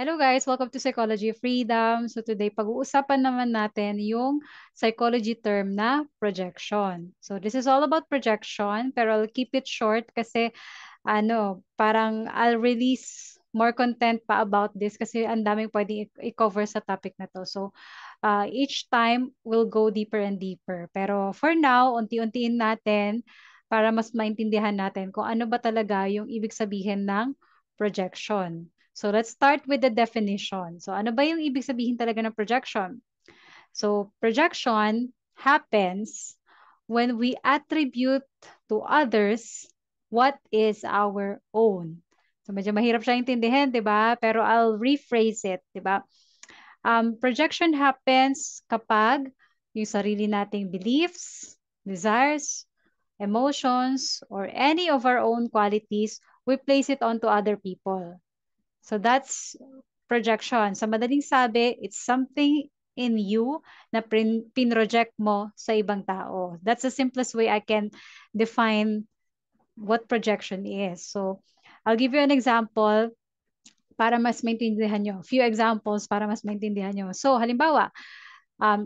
Hello guys, welcome to Psychology of Freedom. So today pag-uusapan naman natin yung psychology term na projection. So this is all about projection, pero I'll keep it short kasi parang I'll release more content pa about this kasi ang daming pwedeng i-cover sa topic na to. So each time we'll go deeper and deeper. Pero for now, unti-untiin natin para mas maintindihan natin kung ano ba talaga yung ibig sabihin ng projection. So let's start with the definition. So ano ba yung ibig sabihin talaga ng projection? So projection happens when we attribute to others what is our own. So medyo mahirap siya intindihin, 'di ba? Pero I'll rephrase it, 'di ba? Projection happens kapag yung sarili nating beliefs, desires, emotions, or any of our own qualities, we place it onto other people. So that's projection. Sa madaling sabi, it's something in you na pinroject mo sa ibang tao. That's the simplest way I can define what projection is. So I'll give you an example para mas maintindihan nyo. Few examples para mas maintindihan nyo. So halimbawa,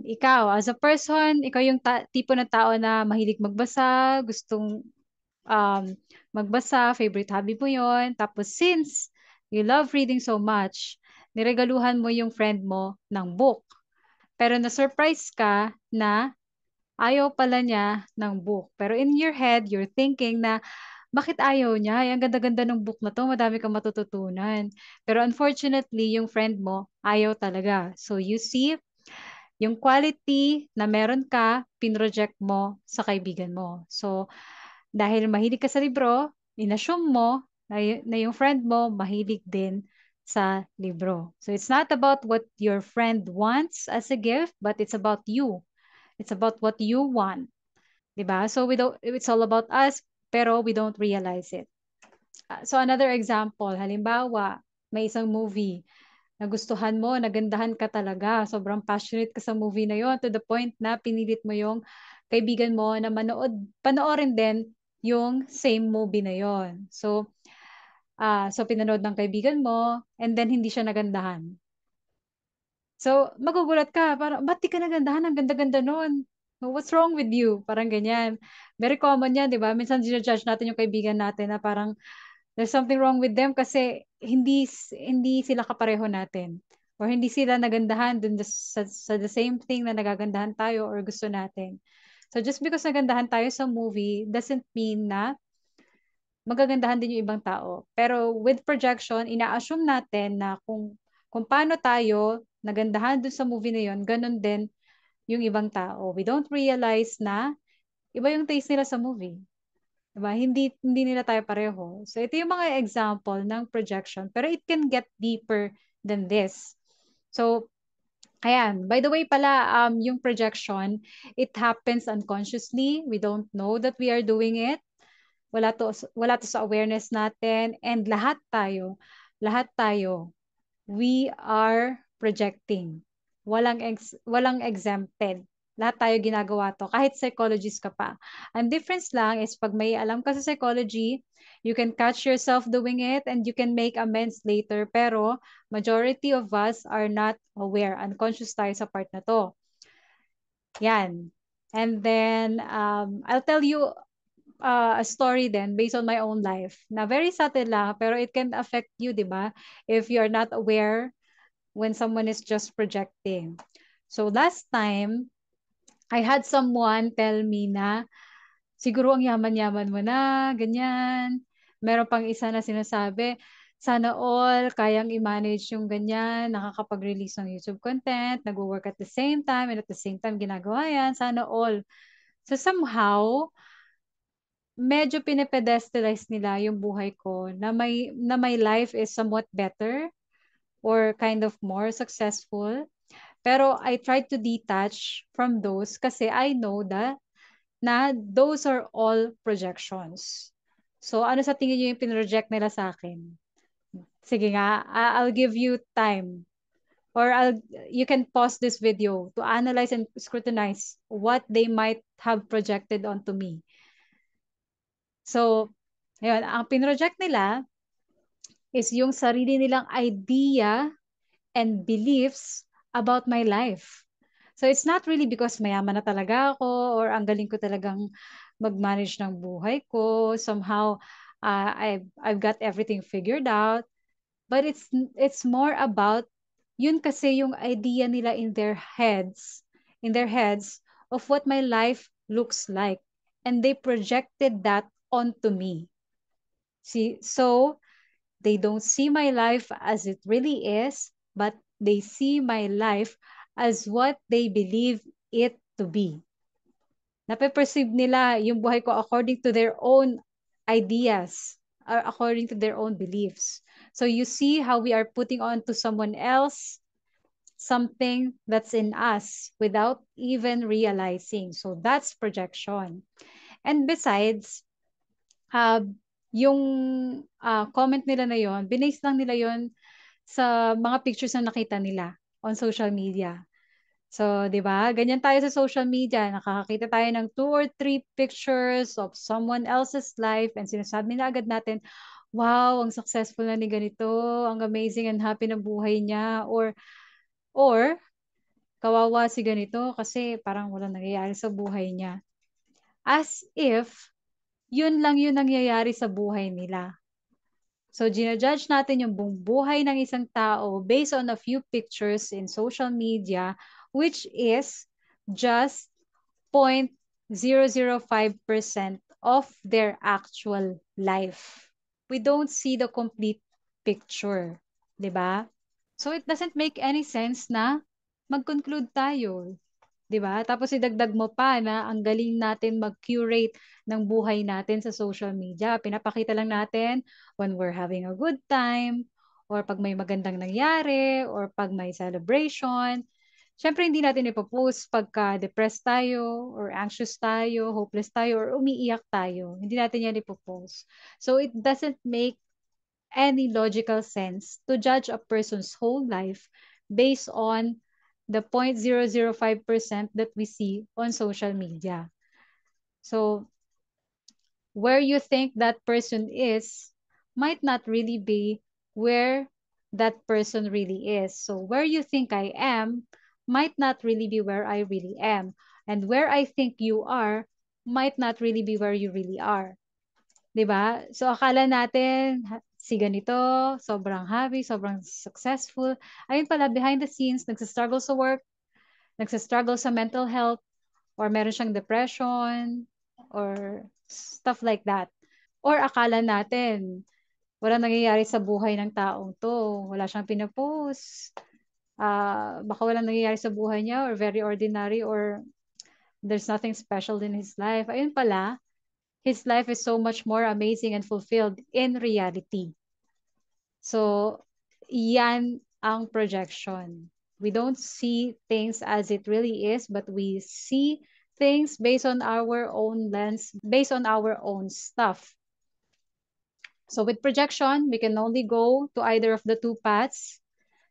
ikaw as a person, ikaw yung tipo ng tao na mahilig magbasa, gustong um, magbasa, favorite hobby mo yon. Tapos since you love reading so much, niregaluhan mo yung friend mo ng book. Pero na-surprise ka na ayaw pala niya ng book. Pero in your head, you're thinking na bakit ayaw niya? Ay, ang ganda-ganda ng book na to, madami kang matututunan. Pero unfortunately, yung friend mo, ayaw talaga. So you see, yung quality na meron ka, pinroject mo sa kaibigan mo. So, dahil mahilig ka sa libro, inassume mo na yung friend mo mahilig din sa libro. So, it's not about what your friend wants as a gift, but it's about you. It's about what you want. Diba? So, it's all about us, pero we don't realize it. So, another example, halimbawa, may isang movie nagustuhan mo, nagandahan ka talaga, sobrang passionate ka sa movie na yon to the point na pinilit mo yung kaibigan mo na panoorin din yung same movie na yon. So, so pinanood ng kaibigan mo and then hindi siya nagandahan. So, magugulat ka, parang, ba't di ka nagandahan? Ang ganda-ganda nun. What's wrong with you? Parang ganyan. Very common yan, di ba? Minsan judge natin yung kaibigan natin na parang, there's something wrong with them kasi hindi sila kapareho natin or hindi sila nagandahan dun sa the same thing na nagagandahan tayo or gusto natin. So just because nagandahan tayo sa movie doesn't mean na magagandahan din yung ibang tao. Pero with projection, ina-assume natin na kung paano tayo nagandahan dun sa movie na yon, ganun din yung ibang tao. We don't realize na iba yung taste nila sa movie. Diba? Hindi nila tayo pareho. So, ito yung mga example ng projection. Pero it can get deeper than this. So, ayan. By the way pala, yung projection, it happens unconsciously. We don't know that we are doing it. Wala to sa awareness natin. And lahat tayo, we are projecting. Walang exempted. Lahat tayo ginagawa to. Kahit psychologist ka pa. Ang difference lang is pag may alam ka sa psychology, you can catch yourself doing it and you can make amends later. Pero majority of us are not aware. Unconscious tayo sa part na to. Yan. And then, I'll tell you a story then based on my own life na very subtle lang pero it can affect you, di ba? If you're not aware when someone is just projecting. So last time, I had someone tell me na siguro ang yaman-yaman mo na, ganyan. Meron pang isa na sinasabi, sana all kayang i-manage yung ganyan, nakakapag-release ng YouTube content, nag-work at the same time, and at the same time ginagawa yan, sana all. So somehow, medyo pinepedestalize nila yung buhay ko na my life is somewhat better or kind of more successful. Pero I try to detach from those kasi I know that na those are all projections. So ano sa tingin niyo yung pinroject nila sa akin? Sige nga, I'll give you time or you can pause this video to analyze and scrutinize what they might have projected onto me. So, ayun, ang pinroject nila is yung sarili nilang idea and beliefs about my life. So it's not really because mayaman na talaga ako or ang galing ko talagang mag-manage ng buhay ko. Somehow, I've got everything figured out. But it's more about yun kasi yung idea nila in their heads of what my life looks like. And they projected that onto me. See, so they don't see my life as it really is, but they see my life as what they believe it to be. Nape-perceive nila yung buhay ko according to their own ideas or according to their own beliefs. So you see how we are putting on to someone else something that's in us without even realizing. So that's projection. And besides, uh, yung comment nila na yon, binase lang nila yon sa mga pictures na nakita nila on social media. So, 'di ba? Ganyan tayo sa social media, nakakakita tayo ng two or three pictures of someone else's life and sinasabi na agad natin, wow, ang successful na ni ganito, ang amazing and happy na buhay niya or kawawa si ganito kasi parang walang nangyayari sa buhay niya. As if yun lang yun nangyayari sa buhay nila. So, ginajudge natin yung buong buhay ng isang tao based on a few pictures in social media, which is just 0.005% of their actual life. We don't see the complete picture, 'di ba? So it doesn't make any sense na mag-conclude tayo, 'di ba? Tapos idagdag mo pa na ang galing natin mag-curate ng buhay natin sa social media. Pinapakita lang natin when we're having a good time or pag may magandang nangyari or pag may celebration. Siyempre hindi natin ipopost pagka depressed tayo or anxious tayo, hopeless tayo or umiiyak tayo. Hindi natin yan ipopost. So it doesn't make any logical sense to judge a person's whole life based on the 0.005% that we see on social media. So, where you think that person is might not really be where that person really is. So, where you think I am might not really be where I really am. And where I think you are might not really be where you really are. 'Di ba? So akala natin si ganito, sobrang happy, sobrang successful. Ayun pala behind the scenes, nagsa-struggle sa work, nagsa-struggle sa mental health, or meron siyang depression, or stuff like that. Or akala natin, walang nangyayari sa buhay ng taong to. Wala siyang pinapost. Baka walang nangyayari sa buhay niya or very ordinary or there's nothing special in his life. Ayun pala, his life is so much more amazing and fulfilled in reality. So, yan ang projection. We don't see things as it really is, but we see things based on our own lens, based on our own stuff. So with projection, we can only go to either of the two paths.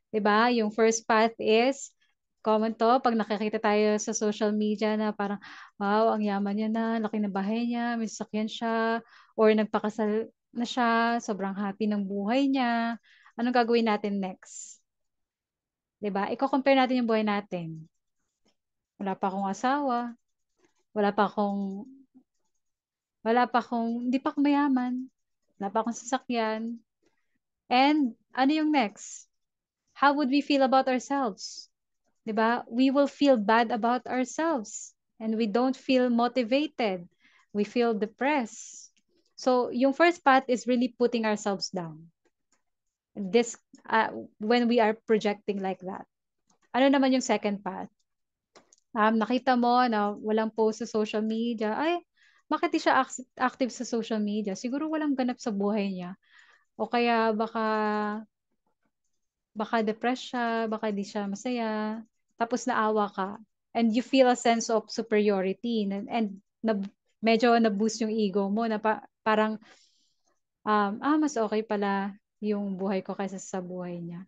Diba? Yung first path is common to pag nakikita tayo sa social media na parang, wow, ang yaman niya na, laki na bahay niya, may sasakyan siya, or nagpakasal na siya, sobrang happy ng buhay niya. Anong gagawin natin next? 'Di ba? Iko-compare natin yung buhay natin. Wala pa akong asawa, wala pa akong, hindi pa ako mayaman, wala pa akong sasakyan. And ano yung next? How would we feel about ourselves? 'Di ba? We will feel bad about ourselves and we don't feel motivated. We feel depressed. So, yung first path is really putting ourselves down. This when we are projecting like that. Ano naman yung second path? Nakita mo na walang post sa social media. Ay, bakit di siya active sa social media? Siguro walang ganap sa buhay niya. O kaya baka depressed siya, baka di siya masaya, tapos naawa ka, and you feel a sense of superiority, and medyo na-boost yung ego mo, na parang, mas okay pala yung buhay ko kaysa sa buhay niya.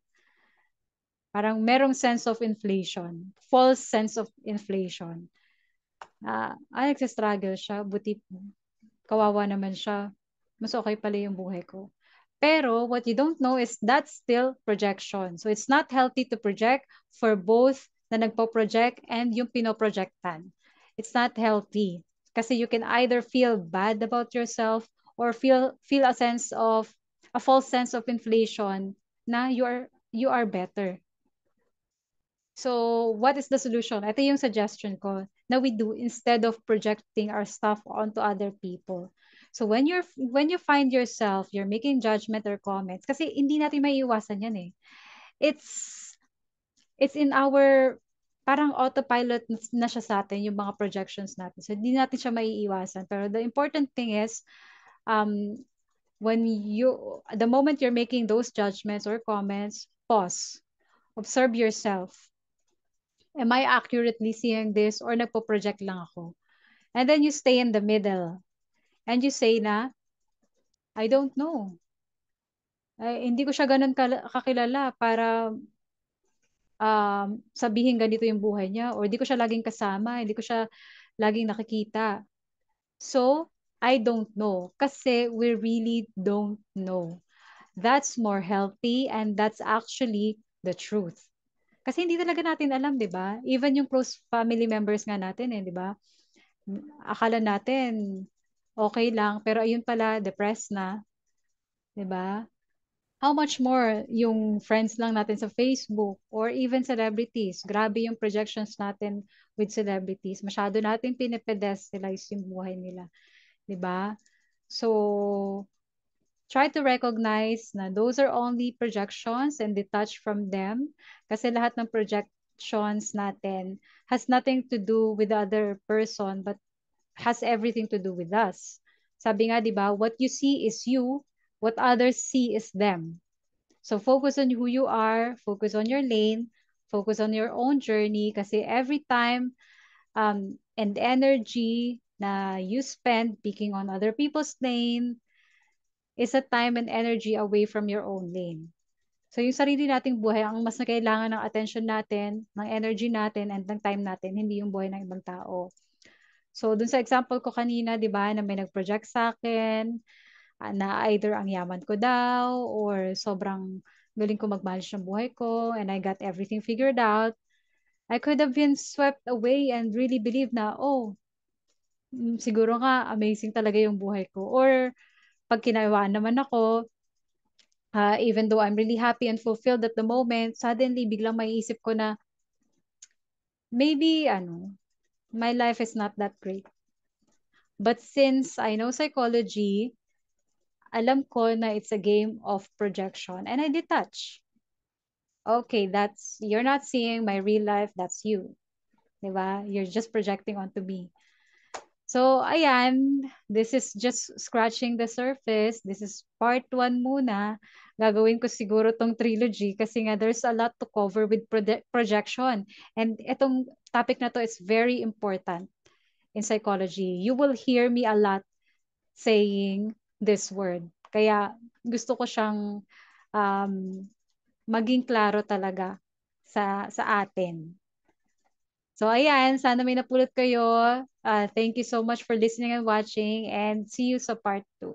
Parang merong sense of inflation, false sense of inflation. Nagsistruggle siya, buti kawawa naman siya, mas okay pala yung buhay ko. Pero what you don't know is that's still projection. So it's not healthy to project for both na nagpo-project and yung pinoprojectan. It's not healthy. Kasi you can either feel bad about yourself or feel a false sense of inflation na you are better. So, what is the solution? Ito yung suggestion ko na we do instead of projecting our stuff onto other people. So, when you find yourself, you're making judgment or comments, kasi hindi natin maiiwasan yan eh. It's it's in our parang autopilot na siya sa atin, yung mga projections natin. So, hindi natin siya maiiwasan. Pero the important thing is, um, the moment you're making those judgments or comments, pause. Observe yourself. Am I accurately seeing this or nagpo-project lang ako? And then you stay in the middle and you say na, I don't know. Ay, hindi ko siya ganun kakilala para sabihin ganito yung buhay niya or hindi ko siya laging kasama, hindi ko siya laging nakikita. So, I don't know kasi we really don't know. That's more healthy and that's actually the truth. Kasi hindi talaga natin alam, 'di ba? Even yung close family members nga natin 'di ba? Akala natin okay lang, pero ayun pala depressed na, 'di ba? How much more yung friends lang natin sa Facebook or even celebrities. Grabe yung projections natin with celebrities. Masyado natin pinipedestalize yung buhay nila, 'di ba? So, try to recognize na those are only projections and detach from them kasi lahat ng projections natin has nothing to do with the other person but has everything to do with us. Sabi nga, di ba, what you see is you, what others see is them. So focus on who you are, focus on your lane, focus on your own journey kasi every time and energy na you spend picking on other people's lane is a time and energy away from your own lane. So yung sarili nating buhay, ang mas na kailangan ng attention natin, ng energy natin, and ng time natin, hindi yung buhay ng ibang tao. So dun sa example ko kanina, di ba, na may nag-project sa akin, na either ang yaman ko daw, or sobrang galing ko mag-manage ng buhay ko, and I got everything figured out, I could have been swept away and really believe na, oh, siguro nga amazing talaga yung buhay ko. Or pag kinawaan naman ako, even though I'm really happy and fulfilled at the moment, suddenly biglang maiisip ko na maybe my life is not that great. But since I know psychology, alam ko na it's a game of projection and I detach. Okay, you're not seeing my real life, that's you. Diba? You're just projecting onto me. So, ayan, this is just scratching the surface. This is part 1 muna. Gagawin ko siguro tong trilogy kasi nga there's a lot to cover with projection. And itong topic na to is very important in psychology. You will hear me a lot saying this word. Kaya gusto ko siyang um, maging klaro talaga sa atin. So ayan, sana may napulot kayo. Thank you so much for listening and watching and see you sa part 2.